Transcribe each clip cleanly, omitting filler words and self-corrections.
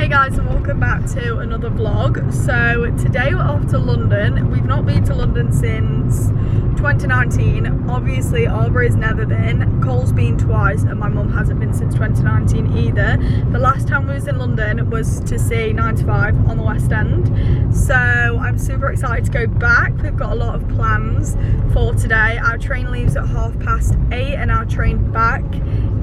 Hey guys, and welcome back to another vlog. So today we're off to London. We've not been to London since 2019. Obviously Aubrey's never been, Cole's been twice, and my mum hasn't been since 2019 either. The last time we was in London was to see 9 to 5 on the West End. So I'm super excited to go back. We've got a lot of plans for today. Our train leaves at 8:30 and our train back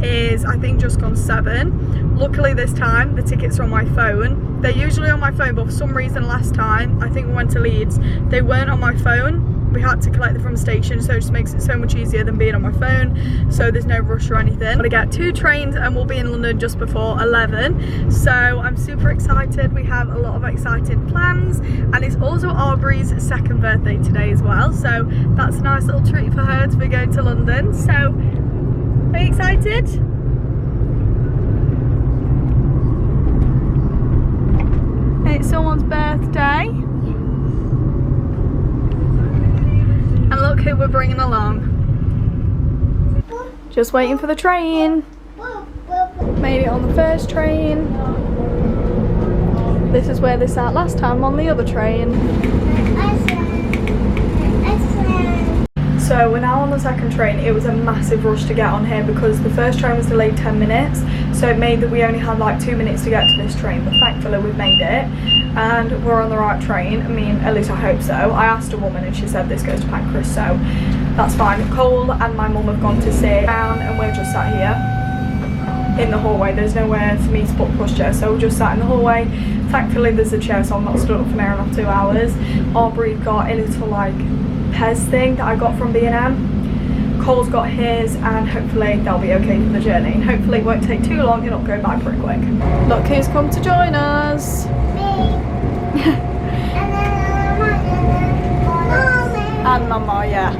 is, I think, just gone 7. Luckily this time the tickets are on my phone. They're usually on my phone, but for some reason last time, I think we went to Leeds, they weren't on my phone. We had to collect them from the station, so it just makes it so much easier than being on my phone. So there's no rush or anything. But I get 2 trains and we'll be in London just before 11. So I'm super excited. We have a lot of exciting plans, and it's also Aubrey's 2nd birthday today as well. So that's a nice little treat for her to be going to London. So are you excited? It's someone's birthday. And look who we're bringing along. Just waiting for the train. Made it on the first train. This is where they sat last time, on the other train. So we're now on the 2nd train. It was a massive rush to get on here because the first train was delayed 10 minutes. So it made that we only had like 2 minutes to get to this train, but thankfully we've made it. And we're on the right train. I mean, at least I hope so. I asked a woman and she said this goes to Pancras, so that's fine. Cole and my mum have gone to sit down and we're just sat here in the hallway. There's nowhere for me to put pushchair, so we're just sat in the hallway. Thankfully there's a chair, so I'm not stood up for near enough 2 hours. Aubrey got a little like Pez thing that I got from B&M. Cole's got his, and hopefully they'll be okay for the journey. And hopefully it won't take too long, it'll go by pretty quick. Look who's come to join us. And Mama, yeah.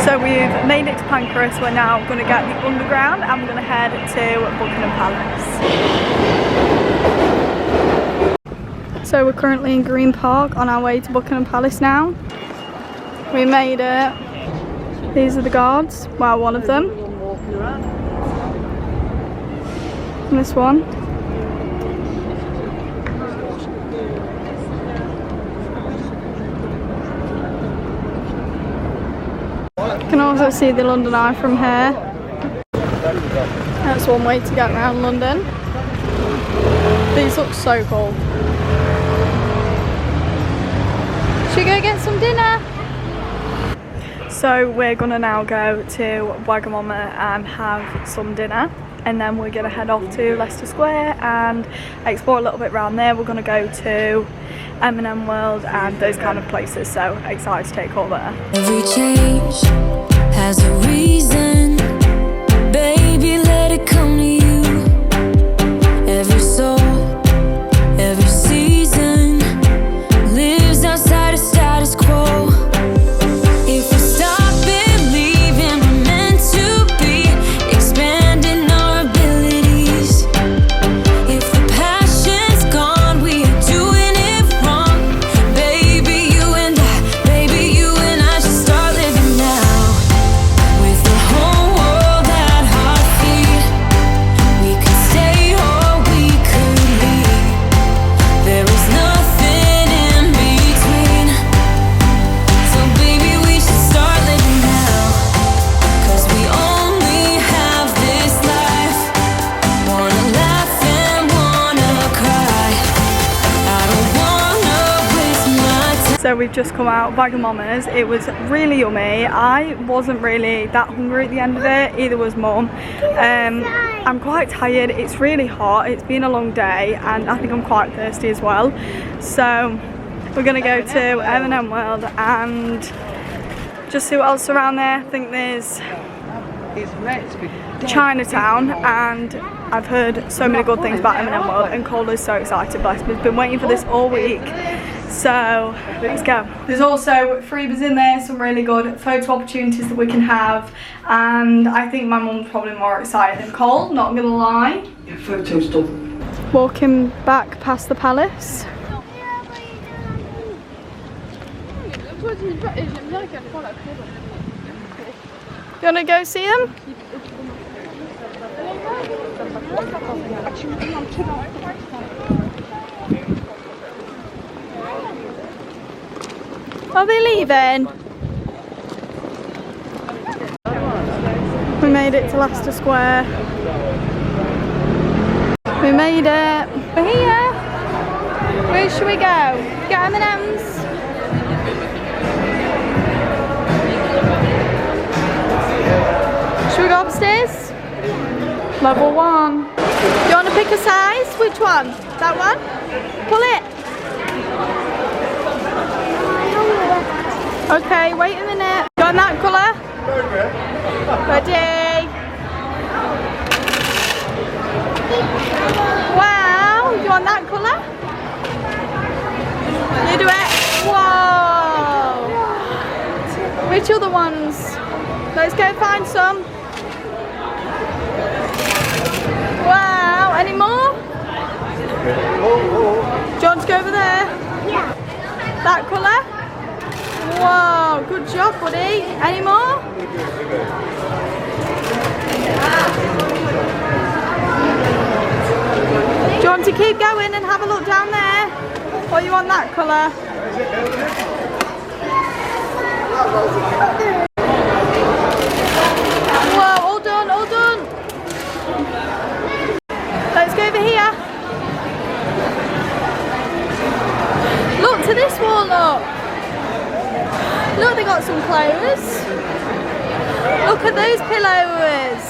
So we've made it to Pancras. We're now going to get the underground and we're going to head to Buckingham Palace. So we're currently in Green Park on our way to Buckingham Palace now. We made it. These are the guards. Well, one of them. And this one. You can also see the London Eye from here. That's one way to get around London. These look so cool. Should we go get some dinner? So we're gonna now go to Buckingham and have some dinner, and then we're gonna head off to Leicester Square and explore a little bit around there. We're gonna go to M&M World and those kind of places, so excited to take all there. Every change has a reason, baby, let it come to you. Every soul, every season lives outside of status quo. If we stop believing we're meant to be, expanding our abilities. If the passion's gone, we are doing it wrong. Baby, you and I should start living now. With the whole world at our feet, we could stay or we could leave. There is nothing in between. So baby, we should start living now. 'Cause we only have this life. Wanna laugh and wanna cry. I don't wanna waste my time. So we've just come out of Buckingham's. It was really yummy. I wasn't really that hungry at the end of it, either was Mum. I'm quite tired, it's really hot, it's been a long day, and I think I'm quite thirsty as well. So we're gonna go to M&M World and just see what else is around there. I think there's Chinatown, and I've heard so many good things about M&M World, and Cole is so excited. Bless him, he's been waiting for this all week. So let's go. There's also freebies in there, some really good photo opportunities that we can have, and I think my mum's probably more excited than Cole, not gonna lie. Yeah, photo stuff. Walking back past the palace. You wanna go see him? Are they leaving? We made it to Leicester Square. We made it. We're here. Where should we go? Get M&M's. Should we go upstairs? Level 1. Do you want to pick a size? Which one? That one? Pull it. Okay, wait a minute. You want that colour? Ready? Wow, you want that colour? You do it. Whoa. Which other ones? Let's go find some. Wow, any more? Do you want to go over there? Yeah. That colour? Wow, good job, buddy. Any more? Do you want to keep going and have a look down there? Or you want that colour? Whoa, all done, all done. Let's go over here. Look to this wall, look. Look, they got some clothes. Look at those pillows.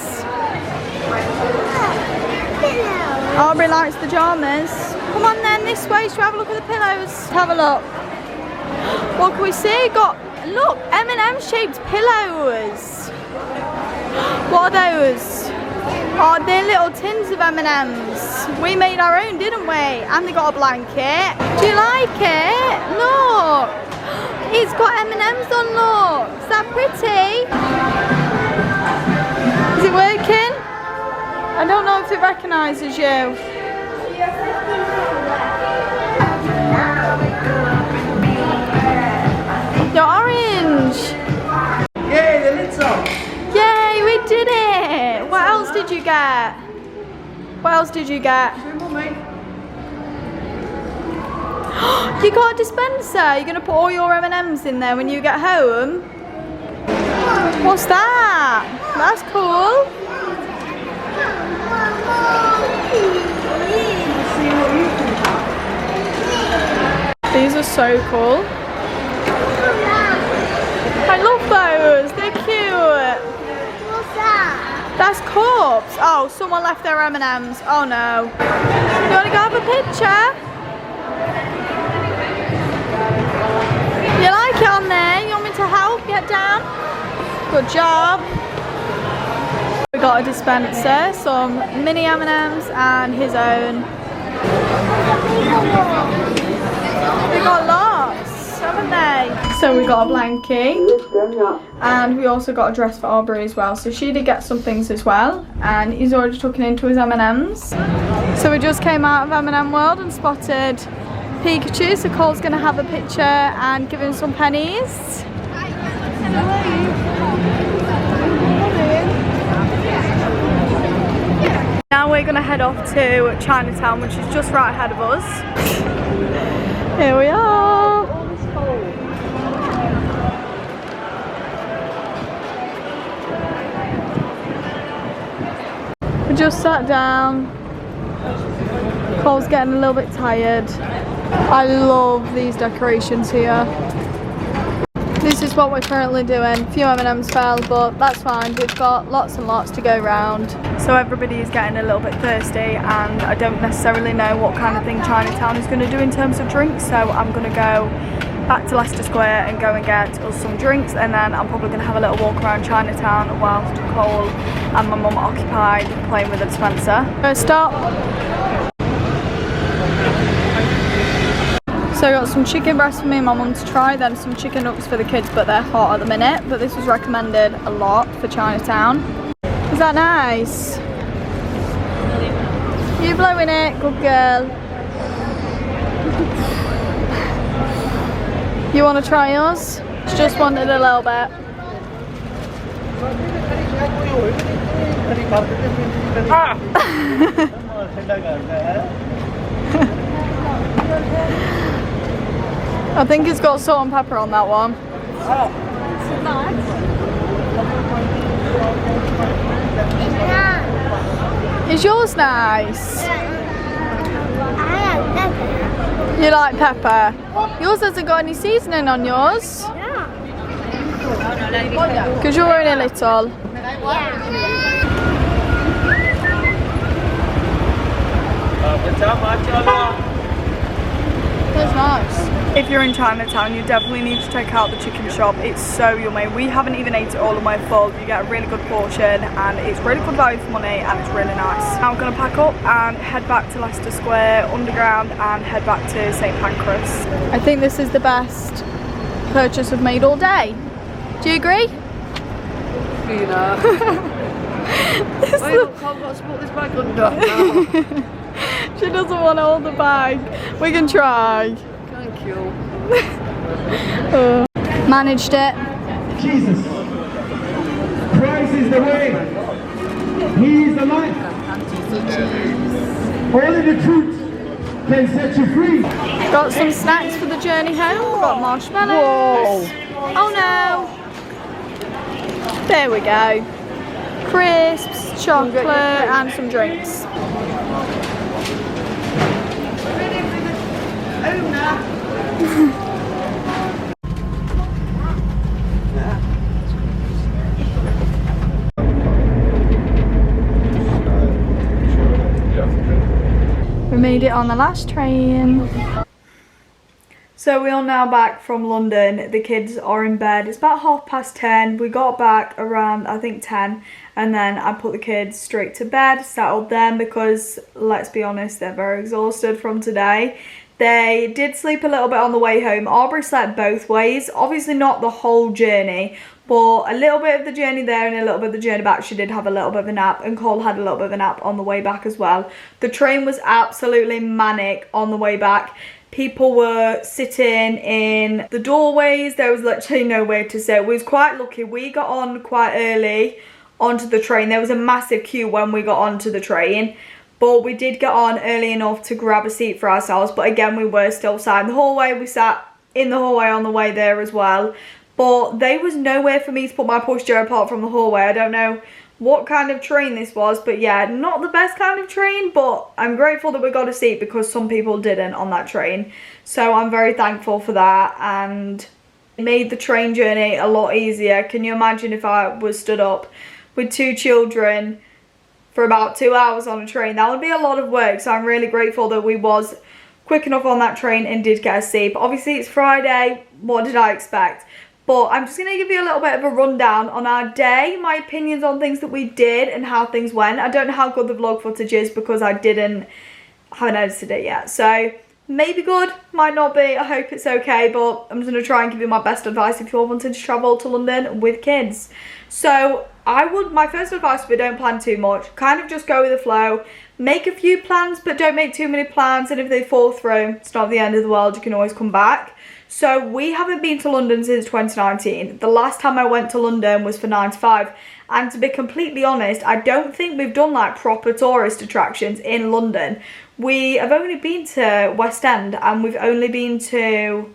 Aubrey likes pajamas. Come on then, this way. Should we have a look at the pillows? Have a look. What can we see? Got, look, M&M shaped pillows. What are those? Oh, they're little tins of M&Ms. We made our own, didn't we? And they got a blanket. Do you like it? Look. It's got M&Ms on, look. Is that pretty? Is it working? I don't know if it recognises you. You're orange. Yay, the lid's on. Yay, we did it. What else did you get? What else did you get? You got a dispenser. You're going to put all your M&Ms in there when you get home? What's that? That's cool. These are so cool. I love those. They're cute. What's that? That's cups. Oh, someone left their M&Ms. Oh no. You want to go have a picture? You like it on there? You want me to help get down? Good job. We got a dispenser, some mini M&Ms and his own. We got lots, haven't they? So we got a blankie and we also got a dress for Aubrey as well. So she did get some things as well, and he's already tucking into his M&Ms. So we just came out of M&M World and spotted Pikachu, so Cole's going to have a picture and give him some pennies. Now we're going to head off to Chinatown, which is just right ahead of us. Here we are. We just sat down. Cole's getting a little bit tired. I love these decorations here. This is what we're currently doing. A few M&Ms fell, but that's fine. We've got lots and lots to go round. So everybody is getting a little bit thirsty, and I don't necessarily know what kind of thing Chinatown is going to do in terms of drinks. So I'm going to go back to Leicester Square and go and get us some drinks, and then I'm probably going to have a little walk around Chinatown whilst Cole and my mum are occupied playing with the dispenser. First stop. So I got some chicken breasts for me and my mum to try, then some chicken nuggets for the kids, but they're hot at the minute. But this was recommended a lot for Chinatown. Is that nice? You blowing it? Good girl. You want to try yours? Just wanted a little bit. I I think it's got salt and pepper on that one. Oh. Is yours nice? I like pepper. You like pepper? Yours hasn't got any seasoning on yours. Yeah. Because you're only a little. That's nice. If you're in Chinatown, you definitely need to check out the chicken shop. It's so yummy. We haven't even ate it all on my full. You get a really good portion and it's really good value for money and it's really nice. Now I'm going to pack up and head back to Leicester Square Underground and head back to St Pancras. I think this is the best purchase we've made all day. Do you agree? You know. I've got to put this back under. No. She doesn't want to hold the bag. We can try. Thank you. Managed it. Jesus. Christ is the way. He is the life. Only the truth can set you free. Got some snacks for the journey home. We've got marshmallows. Whoa. Oh no. There we go. Crisps, chocolate and some drinks. We made it on the last train. So we are now back from London. The kids are in bed. It's about 10:30. We got back around, I think, 10. And then I put the kids straight to bed, settled them because, let's be honest, they're very exhausted from today. They did sleep a little bit on the way home. Aubrey slept both ways. Obviously not the whole journey, but a little bit of the journey there and a little bit of the journey back. She did have a little bit of a nap, and Cole had a little bit of a nap on the way back as well. The train was absolutely manic on the way back. People were sitting in the doorways. There was literally nowhere to sit. We was quite lucky. We got on quite early onto the train. There was a massive queue when we got onto the train, but we did get on early enough to grab a seat for ourselves. But again, we were still sat in the hallway. We sat in the hallway on the way there as well. But there was nowhere for me to put my pushchair apart from the hallway. I don't know what kind of train this was, but yeah, not the best kind of train, but I'm grateful that we got a seat because some people didn't on that train. So I'm very thankful for that, and it made the train journey a lot easier. Can you imagine if I was stood up with 2 children for about 2 hours on a train? That would be a lot of work. So I'm really grateful that we was quick enough on that train and did get a seat. But obviously it's Friday. What did I expect? But I'm just going to give you a little bit of a rundown on our day, my opinions on things that we did and how things went. I don't know how good the vlog footage is because I haven't edited it yet. So maybe good, might not be. I hope it's okay, but I'm just going to try and give you my best advice if you're wanting to travel to London with kids. So my first advice would be don't plan too much. Kind of just go with the flow. Make a few plans, but don't make too many plans. And if they fall through, it's not the end of the world. You can always come back. So we haven't been to London since 2019. The last time I went to London was for 9 to 5. And to be completely honest, I don't think we've done like proper tourist attractions in London. We have only been to West End, and we've only been to,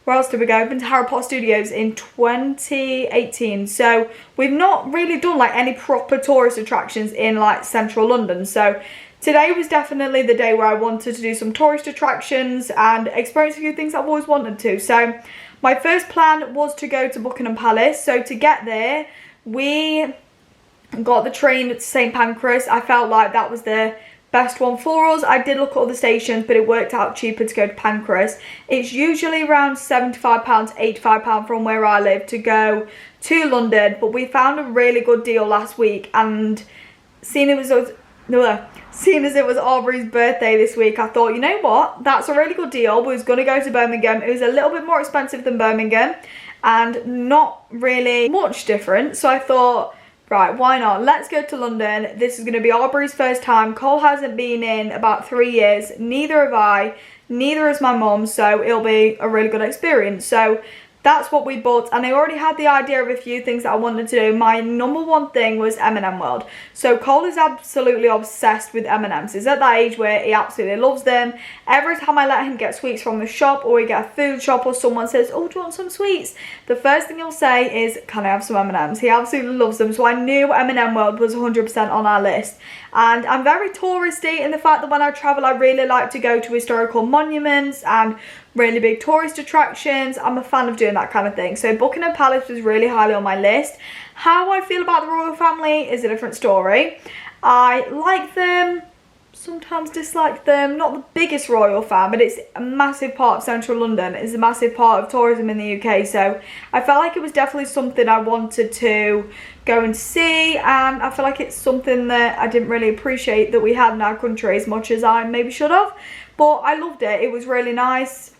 where else did we go? We've been to Harry Potter Studios in 2018. So we've not really done like any proper tourist attractions in like central London. So today was definitely the day where I wanted to do some tourist attractions and experience a few things I've always wanted to. So my first plan was to go to Buckingham Palace. So to get there, we got the train to St Pancras. I felt like that was the best one for us. I did look at other stations, but it worked out cheaper to go to Pancras. It's usually around £75, £85 from where I live to go to London, but we found a really good deal last week, and seeing as it was Aubrey's birthday this week, I thought, you know what, that's a really good deal. We was going to go to Birmingham. It was a little bit more expensive than Birmingham and not really much different, so I thought, right, why not? Let's go to London. This is going to be Aubrey's first time. Cole hasn't been in about 3 years. Neither have I. Neither has my mum. So it'll be a really good experience. So that's what we booked, and I already had the idea of a few things that I wanted to do. My number one thing was M&M World. So Cole is absolutely obsessed with M&Ms. He's at that age where he absolutely loves them. Every time I let him get sweets from the shop, or we get a food shop, or someone says, oh, do you want some sweets? The first thing he'll say is, can I have some M&Ms? He absolutely loves them. So I knew M&M World was 100% on our list. And I'm very touristy in the fact that when I travel, I really like to go to historical monuments and really big tourist attractions. I'm a fan of doing that kind of thing. So Buckingham Palace was really highly on my list. How I feel about the royal family is a different story. I like them, sometimes dislike them. Not the biggest royal fan, but it's a massive part of central London. It's a massive part of tourism in the UK. So I felt like it was definitely something I wanted to go and see, and I feel like it's something that I didn't really appreciate that we had in our country as much as I maybe should have. But I loved it. It was really nice.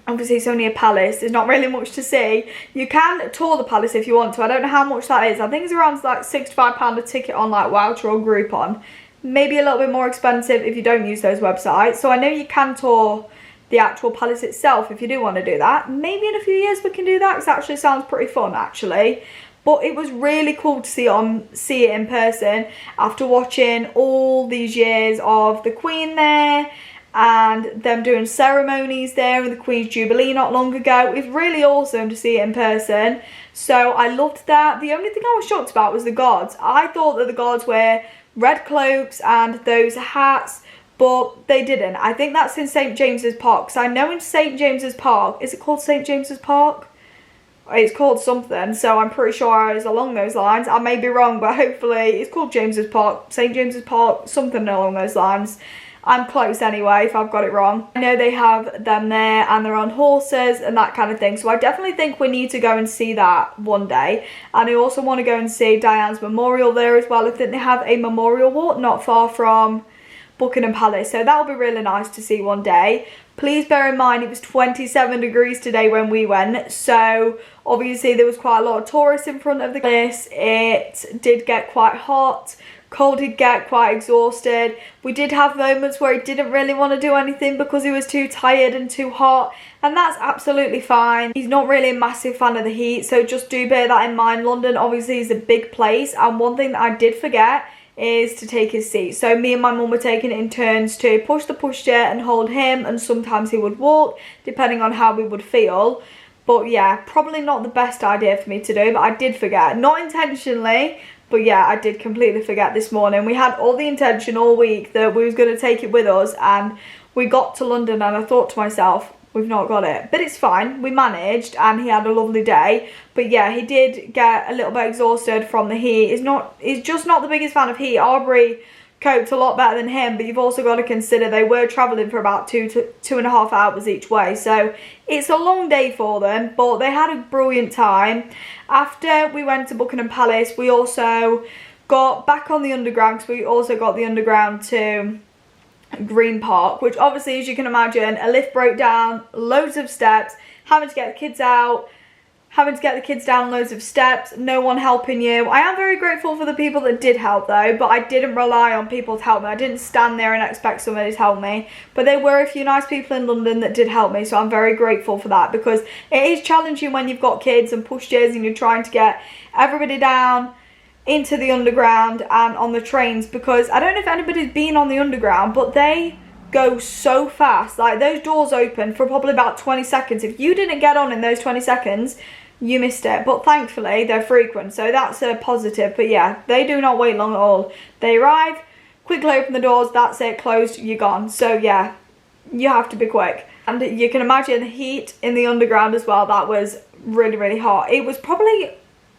Obviously it's only a palace, there's not really much to see. You can tour the palace if you want to. I don't know how much that is. I think it's around like £65 a ticket on like Voucher or Groupon. Maybe a little bit more expensive if you don't use those websites. So I know you can tour the actual palace itself if you do want to do that. Maybe in a few years we can do that, because it actually sounds pretty fun actually. But it was really cool to see it in person after watching all these years of the Queen there, and them doing ceremonies there, and the Queen's Jubilee not long ago. It was really awesome to see it in person. So I loved that. The only thing I was shocked about was the guards. I thought that the guards wear red cloaks and those hats, but they didn't. I think that's in St James's Park. So I know in St James's Park, is it called St James's Park? It's called something, so I'm pretty sure it's along those lines. I may be wrong, but hopefully it's called James's Park, St James's Park, something along those lines. I'm close anyway if I've got it wrong. I know they have them there and they're on horses and that kind of thing. So I definitely think we need to go and see that one day. And I also want to go and see Diana's memorial there as well. I think they have a memorial walk not far from Buckingham Palace. So that'll be really nice to see one day. Please bear in mind it was 27 degrees today when we went. So obviously there was quite a lot of tourists in front of the place. It did get quite hot. Cole did get quite exhausted. We did have moments where he didn't really want to do anything because he was too tired and too hot, and that's absolutely fine. He's not really a massive fan of the heat, so just do bear that in mind. London obviously is a big place, and one thing that I did forget is to take his seat. So me and my mum were taking it in turns to push the pushchair and hold him, and sometimes he would walk depending on how we would feel. But yeah, probably not the best idea for me to do, but I did forget. Not intentionally, but yeah, I did completely forget this morning. We had all the intention all week that we was going to take it with us, and we got to London and I thought to myself, we've not got it. But it's fine, we managed, and he had a lovely day. But yeah, he did get a little bit exhausted from the heat. He's just not the biggest fan of heat. Aubrey coped a lot better than him, but you've also got to consider they were travelling for about 2.5 hours each way. So it's a long day for them, but they had a brilliant time. After we went to Buckingham Palace, we also got back on the underground, because we also got the underground to Green Park, which obviously, as you can imagine, a lift broke down, loads of steps, having to get the kids out, having to get the kids down loads of steps, no one helping you. I am very grateful for the people that did help though, but I didn't rely on people to help me. I didn't stand there and expect somebody to help me, but there were a few nice people in London that did help me, so I'm very grateful for that, because it is challenging when you've got kids and pushchairs and you're trying to get everybody down into the underground and on the trains, because I don't know if anybody's been on the underground, but they go so fast. Like, those doors open for probably about 20 seconds. If you didn't get on in those 20 seconds, you missed it. But thankfully they're frequent, so that's a positive. But yeah, they do not wait long at all. They arrive, quickly open the doors, that's it, closed, you're gone. So yeah, you have to be quick. And you can imagine the heat in the underground as well. That was really, really hot. It was probably,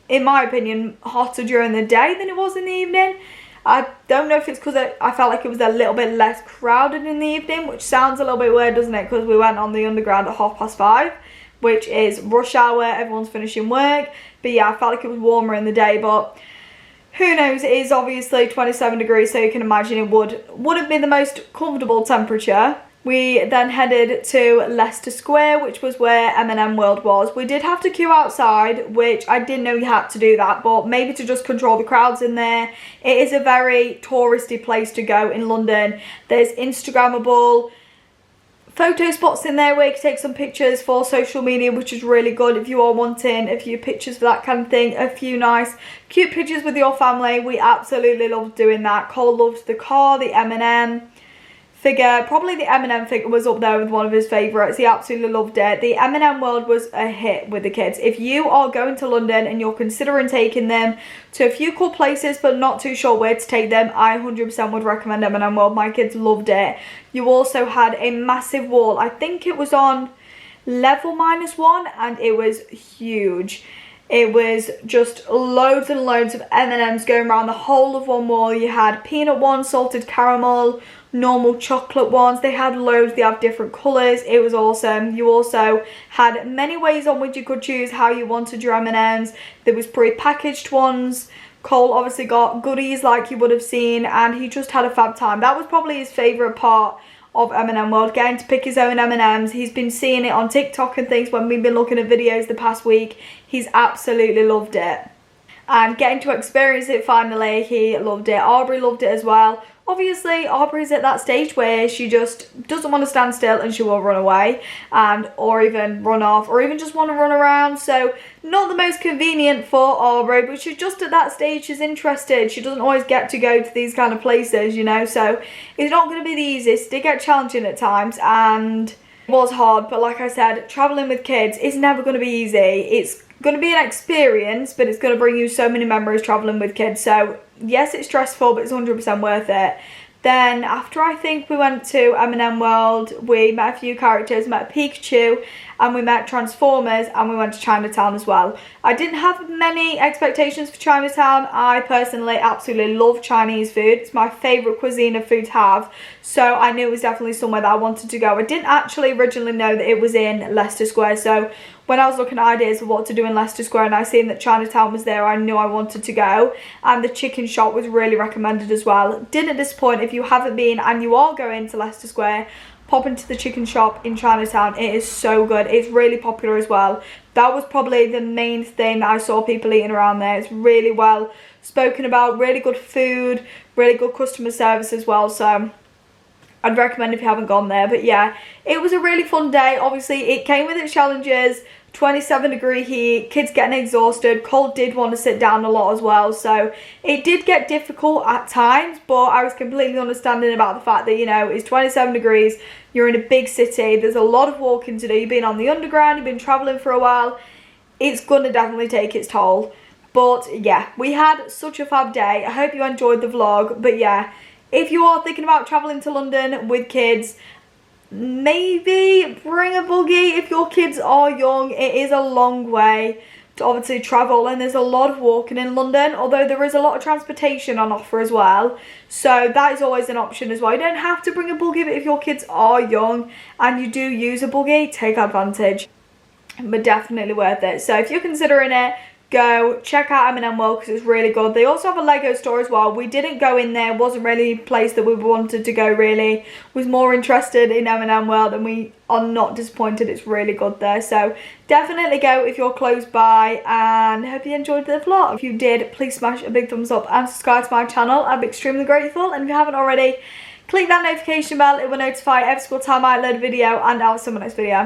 in my opinion, hotter during the day than it was in the evening. I don't know if it's because I felt like it was a little bit less crowded in the evening, which sounds a little bit weird, doesn't it? Because we went on the underground at 5:30, which is rush hour, everyone's finishing work. But yeah, I felt like it was warmer in the day, but who knows? It is obviously 27 degrees, so you can imagine it wouldn't be the most comfortable temperature. We then headed to Leicester Square, which was where M&M World was. We did have to queue outside, which I didn't know you had to do that, but maybe to just control the crowds in there. It is a very touristy place to go in London. There's Instagrammable photo spots in there where you can take some pictures for social media, which is really good if you are wanting a few pictures for that kind of thing, a few nice cute pictures with your family. We absolutely love doing that. Cole loves the car, the M&M figure. Probably the M&M figure was up there with one of his favourites. He absolutely loved it. The M&M world was a hit with the kids. If you are going to London and you're considering taking them to a few cool places but not too sure where to take them, I 100% would recommend M&M world. My kids loved it. You also had a massive wall. I think it was on level -1 and it was huge. It was just loads and loads of M&Ms going around the whole of one wall. You had peanut ones, salted caramel, normal chocolate ones. They had loads. They have different colours. It was awesome. You also had many ways on which you could choose how you wanted your M&Ms. There was pre-packaged ones. Cole obviously got goodies like you would have seen, and he just had a fab time. That was probably his favourite part of M&M world, getting to pick his own M&Ms. He's been seeing it on TikTok and things when we've been looking at videos the past week. He's absolutely loved it. And getting to experience it finally, he loved it. Aubrey loved it as well. Obviously, Aubrey's at that stage where she just doesn't want to stand still and she will run away or even run off or even just want to run around. So not the most convenient for Aubrey, but she's just at that stage. She's interested. She doesn't always get to go to these kind of places, you know, so it's not going to be the easiest. It did get challenging at times and it was hard, but like I said, traveling with kids is never going to be easy. It's going to be an experience, but it's going to bring you so many memories traveling with kids. So yes, it's stressful, but it's 100% worth it. Then after I think we went to M&M World, we met a few characters, met Pikachu, and we met Transformers, and we went to Chinatown as well. I didn't have many expectations for Chinatown. I personally absolutely love Chinese food. It's my favourite cuisine of food to have. So I knew it was definitely somewhere that I wanted to go. I didn't actually originally know that it was in Leicester Square. So when I was looking at ideas of what to do in Leicester Square and I seen that Chinatown was there, I knew I wanted to go. And the chicken shop was really recommended as well. Didn't disappoint. If you haven't been and you are going to Leicester Square, pop into the chicken shop in Chinatown. It is so good. It's really popular as well. That was probably the main thing that I saw people eating around there. It's really well spoken about, really good food, really good customer service as well. So I'd recommend if you haven't gone there. But yeah, it was a really fun day. Obviously, it came with its challenges. 27-degree heat, kids getting exhausted. Cole did want to sit down a lot as well, so it did get difficult at times, but I was completely understanding about the fact that, you know, it's 27 degrees, you're in a big city, there's a lot of walking to do, you've been on the underground, you've been travelling for a while, it's gonna definitely take its toll. But yeah, we had such a fab day. I hope you enjoyed the vlog. But yeah, if you are thinking about travelling to London with kids, maybe bring a buggy if your kids are young. It is a long way to obviously travel, and there's a lot of walking in London, although there is a lot of transportation on offer as well, so that is always an option as well. You don't have to bring a buggy, but if your kids are young and you do use a buggy, take advantage. But definitely worth it. So if you're considering it, go check out M&M World because it's really good. They also have a Lego store as well. We didn't go in there, wasn't really a place that we wanted to go really. Was more interested in M&M World, and we are not disappointed. It's really good there. So definitely go if you're close by, and hope you enjoyed the vlog. If you did, please smash a big thumbs up and subscribe to my channel. I'd be extremely grateful. And if you haven't already, click that notification bell. It will notify every single time I upload a video, and I'll see you in my next video.